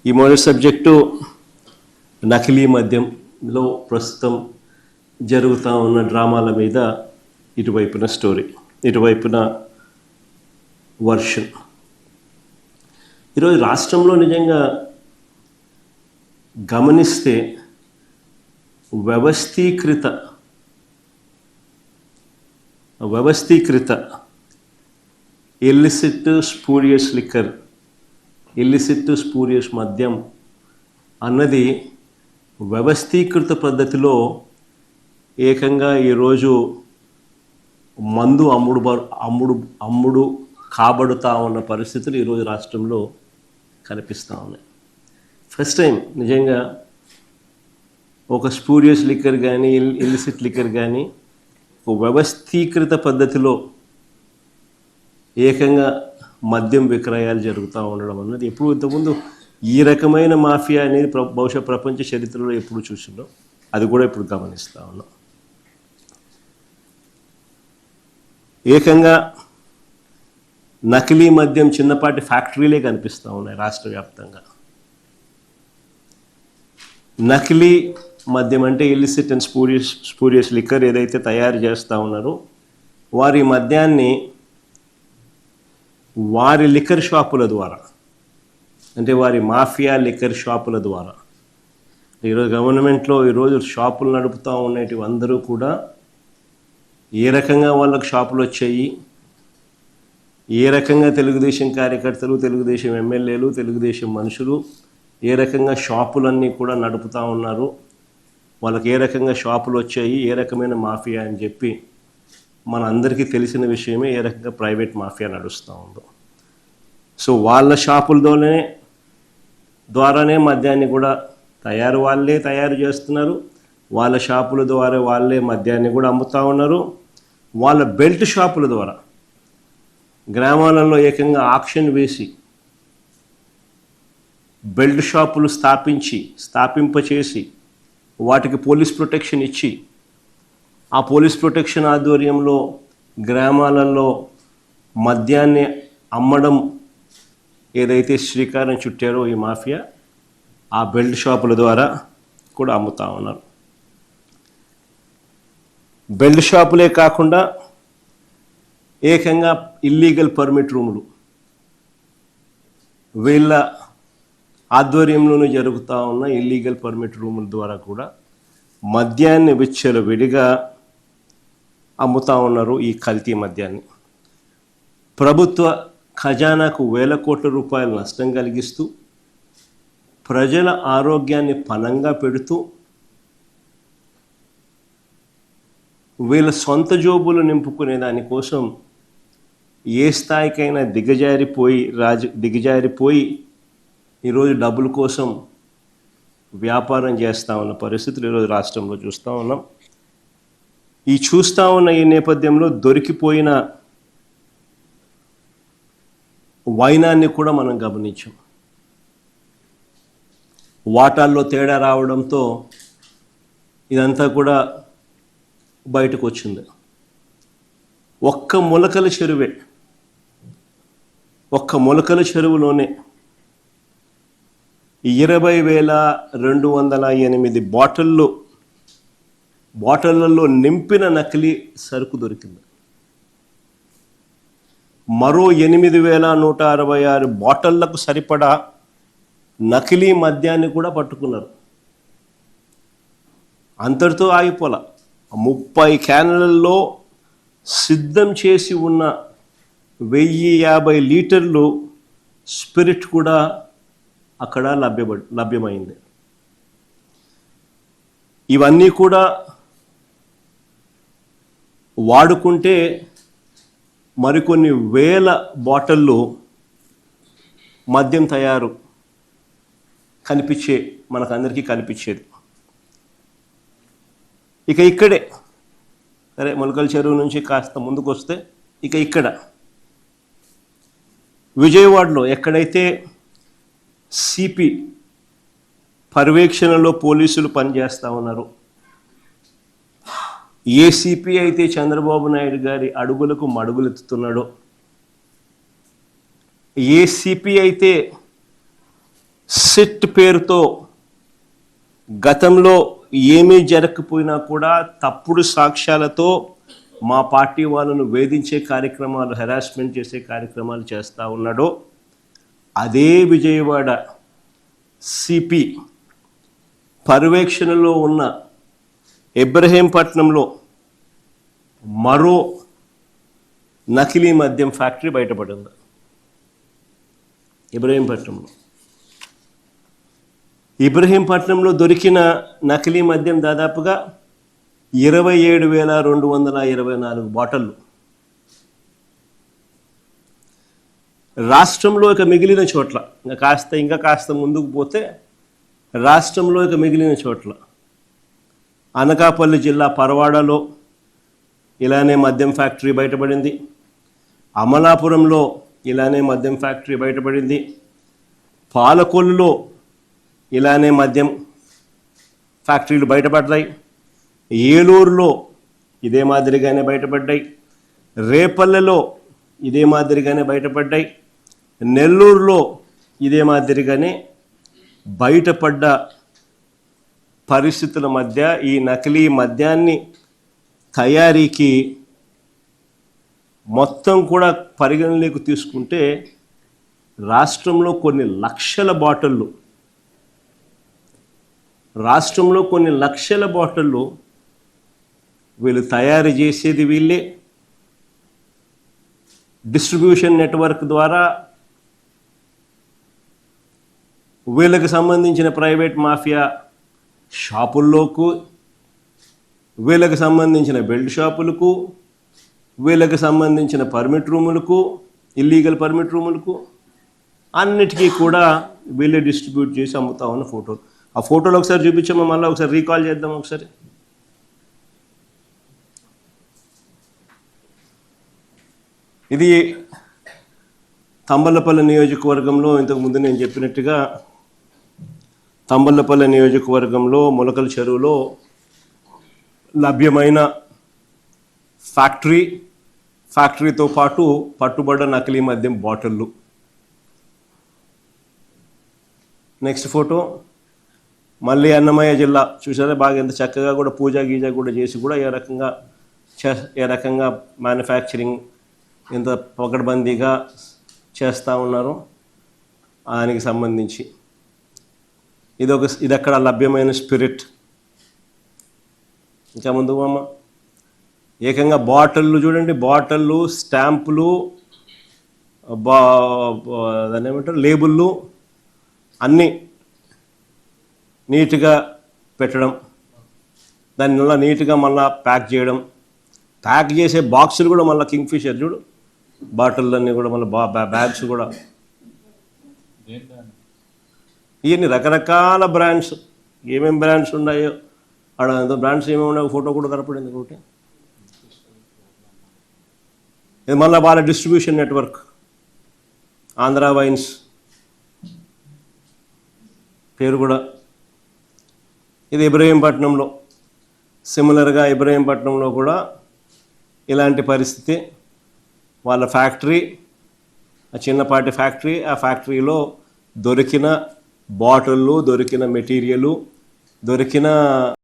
ఈ మొదటి సబ్జెక్టు నకిలీ మద్యంలో ప్రస్తుతం జరుగుతూ ఉన్న డ్రామాల మీద ఇటువైపున స్టోరీ, ఇటువైపున వర్షన్. ఈరోజు రాష్ట్రంలో నిజంగా గమనిస్తే వ్యవస్థీకృత illicit spurious liquor, illicit spurious మద్యం అన్నది వ్యవస్థీకృత పద్ధతిలో ఏకంగా ఈరోజు మందు అమ్ముడు కాబడుతూ ఉన్న పరిస్థితులు ఈరోజు రాష్ట్రంలో కనిపిస్తూ ఉన్నాయి. ఫస్ట్ టైం నిజంగా ఒక స్పూరియస్ లిక్కర్ కానీ ఇల్లిసిట్ లిక్కర్ కానీ ఒక వ్యవస్థీకృత పద్ధతిలో ఏకంగా మద్యం విక్రయాలు జరుగుతూ ఉండడం అన్నది ఎప్పుడు ఇంతకుముందు ఈ రకమైన మాఫియా అనేది బహుశా ప్రపంచ చరిత్రలో ఎప్పుడు చూసిందో అది కూడా ఇప్పుడు గమనిస్తూ ఉన్నాం. ఏకంగా నకిలీ మద్యం చిన్నపాటి ఫ్యాక్టరీలే కనిపిస్తూ ఉన్నాయి రాష్ట్ర వ్యాప్తంగా. నకిలీ మద్యం అంటే ఇల్లిసిట్ అండ్ స్పూరియస్ లిక్కర్ ఏదైతే తయారు చేస్తూ ఉన్నారో వారి మద్యాన్ని వారి లిక్కర్ షాపుల ద్వారా, అంటే వారి మాఫియా లిక్కర్ షాపుల ద్వారా, ఈరోజు గవర్నమెంట్లో ఈరోజు షాపులు నడుపుతూ ఉండేటివి అందరూ కూడా ఏ రకంగా వాళ్ళకు షాపులు వచ్చాయి, ఏ రకంగా తెలుగుదేశం కార్యకర్తలు, తెలుగుదేశం ఎమ్మెల్యేలు, తెలుగుదేశం మనుషులు ఏ రకంగా షాపులన్నీ కూడా నడుపుతూ ఉన్నారు, వాళ్ళకి ఏ రకంగా షాపులు వచ్చాయి, ఏ రకమైన మాఫియా అని చెప్పి మన అందరికీ తెలిసిన విషయమే ఏ రకంగా ప్రైవేట్ మాఫియా నడుస్తూ ఉందో. సో వాళ్ళ షాపుల ద్వారానే మద్యాన్ని కూడా వాళ్ళే తయారు చేస్తున్నారు, వాళ్ళ షాపుల ద్వారా వాళ్ళే మద్యాన్ని కూడా అమ్ముతూ ఉన్నారు. వాళ్ళ బెల్ట్ షాపుల ద్వారా గ్రామాలలో ఏకంగా ఆక్షన్ వేసి బెల్ట్ షాపులు స్థాపింపచేసి వాటికి పోలీస్ ప్రొటెక్షన్ ఇచ్చి ఆ పోలీస్ ప్రొటెక్షన్ ఆధ్వర్యంలో గ్రామాలలో మద్యాన్ని అమ్మడం ఏదైతే శ్రీకారం చుట్టారో ఈ మాఫియా, ఆ బెల్ట్ షాపుల ద్వారా కూడా అమ్ముతూ ఉన్నారు. బెల్ట్ షాపులే కాకుండా ఏకంగా ఇల్లీగల్ పర్మిట్ రూములు వీళ్ళ ఆధ్వర్యంలోనే జరుగుతూ ఉన్న ఇల్లీగల్ పర్మిట్ రూముల ద్వారా కూడా మద్యాన్ని విచ్చలవిడిగా అమ్ముతూ ఉన్నారు. ఈ కల్తీ మద్యాన్ని ప్రభుత్వ ఖజానాకు వేల కోట్ల రూపాయల నష్టం కలిగిస్తూ, ప్రజల ఆరోగ్యాన్ని పణంగా పెడుతూ, వీళ్ళ సొంత జోబులు నింపుకునే దానికోసం ఏ స్థాయికైనా దిగజారిపోయి ఈరోజు డబ్బుల కోసం వ్యాపారం చేస్తూ ఉన్న పరిస్థితులు ఈరోజు రాష్ట్రంలో చూస్తూ ఉన్నాం. ఈ నేపథ్యంలో దొరికిపోయిన వైనాన్ని కూడా మనం గమనించాం. వాటాల్లో తేడా రావడంతో ఇదంతా కూడా బయటకు వచ్చింది. ఒక్క మొలకల చెరువులోనే 20,208 బాటిళ్లలో నింపిన నకిలీ సరుకు దొరికింది. మరో 8,166 బాటిళ్లకు సరిపడా నకిలీ మద్యాన్ని కూడా పట్టుకున్నారు. అంతటితో ఆగిపోలా, 30 క్యాన్లలో సిద్ధం చేసి ఉన్న 1,050 లీటర్లు స్పిరిట్ కూడా అక్కడ లభ్యమైంది. ఇవన్నీ కూడా వాడుకుంటే మరికొన్ని వేల బాటిళ్ళు మద్యం తయారు మనకందరికీ కనిపించేది. ఇక ఇక్కడే సరే మొలకల చెరువు నుంచి కాస్త ముందుకు వస్తే ఇక్కడ విజయవాడలో ఎక్కడైతే సిపి పర్యవేక్షణలో పోలీసులు పనిచేస్తూ ఉన్నారు, ఏ సిపి అయితే చంద్రబాబు నాయుడు గారి అడుగులకు మడుగులెత్తుతున్నాడో, ఏ సిపి అయితే సిట్ పేరుతో గతంలో ఏమీ జరగకపోయినా కూడా తప్పుడు సాక్ష్యాలతో మా పార్టీ వాళ్ళను వేధించే కార్యక్రమాలు, హెరాస్మెంట్ చేసే కార్యక్రమాలు చేస్తూ ఉన్నాడో అదే విజయవాడ సిపి పర్యవేక్షణలో ఉన్న ఇబ్రహీంపట్నంలో మరో నకిలీ మద్యం ఫ్యాక్టరీ బయటపడింది. ఇబ్రహీంపట్నంలో దొరికిన నకిలీ మద్యం దాదాపుగా 27,224 బాటిళ్ళు. రాష్ట్రంలో ఇక మిగిలిన చోట్ల ఇంకా కాస్త ముందుకు పోతే రాష్ట్రంలో ఇక మిగిలిన చోట్ల అనకాపల్లి జిల్లా పరవాడలో ఇలానే మద్యం ఫ్యాక్టరీ బయటపడింది. అమలాపురంలో ఇలానే మద్యం ఫ్యాక్టరీ బయటపడింది. పాలకొల్లులో ఇలానే మద్యం ఫ్యాక్టరీలు బయటపడ్డాయి. ఏలూరులో ఇదే మాదిరిగానే బయటపడ్డాయి. రేపల్లెలో ఇదే మాదిరిగానే బయటపడ్డాయి. నెల్లూరులో ఇదే మాదిరిగానే బయటపడ్డ పరిస్థితుల మధ్య ఈ నకిలీ మద్యాన్ని తయారీకి మొత్తం కూడా పరిగణలోకి తీసుకుంటే రాష్ట్రంలో కొన్ని లక్షల బాటిళ్ళు వీళ్ళు తయారు చేసేది వీళ్ళే. డిస్ట్రిబ్యూషన్ నెట్వర్క్ ద్వారా వీళ్ళకి సంబంధించిన ప్రైవేట్ మాఫియా షాపుల్లోకి, వీళ్ళకి సంబంధించిన బెల్ట్ షాపులకు, వీళ్ళకి సంబంధించిన పర్మిట్ రూములకు, ఇల్లీగల్ పర్మిట్ రూములకు అన్నిటికీ కూడా వీళ్ళే డిస్ట్రిబ్యూట్ చేసి అమ్ముతా ఉన్న ఫోటోలు. ఆ ఫోటోలు ఒకసారి చూపించామో, మళ్ళీ ఒకసారి రీకాల్ చేద్దాం ఒకసారి. ఇది తంబలపల్లి నియోజకవర్గంలో ఇంతకుముందు నేను చెప్పినట్టుగా తంబలపల్లి నియోజకవర్గంలో మొలకల చెరువులో లభ్యమైన ఫ్యాక్టరీతో పాటు పట్టుబడ్డ నకిలీ మద్యం బాటిళ్ళు. నెక్స్ట్ ఫోటో మళ్ళీ అన్నమయ్య జిల్లా. చూసారా బాగా ఎంత చక్కగా కూడా పూజ గీజ కూడా చేసి కూడా ఏ రకంగా మ్యానుఫ్యాక్చరింగ్ ఎంత పకడ్బందీగా చేస్తూ ఉన్నారు దానికి సంబంధించి. ఇది అక్కడ లభ్యమైన స్పిరిట్. ఇంకా ముందు అమ్మ ఏకంగా బాటిళ్ళు చూడండి, బాటిళ్ళు, స్టాంపులు, దాన్ని ఏమంటారు లేబుళ్ళు అన్నీ నీట్గా పెట్టడం, దాన్ని మళ్ళీ నీట్గా మళ్ళీ ప్యాక్ చేయడం, ప్యాక్ చేసే బాక్సులు కూడా మళ్ళీ కింగ్ఫిషర్ చూడు, బాటిళ్ళన్నీ కూడా మళ్ళీ బ్యాగ్స్ కూడా, ఇవన్నీ రకరకాల బ్రాండ్స్. ఏమేమి బ్రాండ్స్ ఉన్నాయో అక్కడ ఎంతో బ్రాండ్స్ ఏమేమి ఉన్నాయో ఫోటో కూడా కనపడింది ఒకటి. ఇది మళ్ళీ వాళ్ళ డిస్ట్రిబ్యూషన్ నెట్వర్క్ ఆంధ్ర వైన్స్ పేరు కూడా. ఇది ఇబ్రహీంపట్నంలో సిమిలర్గా ఇబ్రహీంపట్నంలో కూడా ఇలాంటి పరిస్థితి. వాళ్ళ ఫ్యాక్టరీ చిన్నపాటి ఫ్యాక్టరీ, ఆ ఫ్యాక్టరీలో దొరికిన బాటిళ్ళు, దొరికిన మెటీరియలు, దొరికిన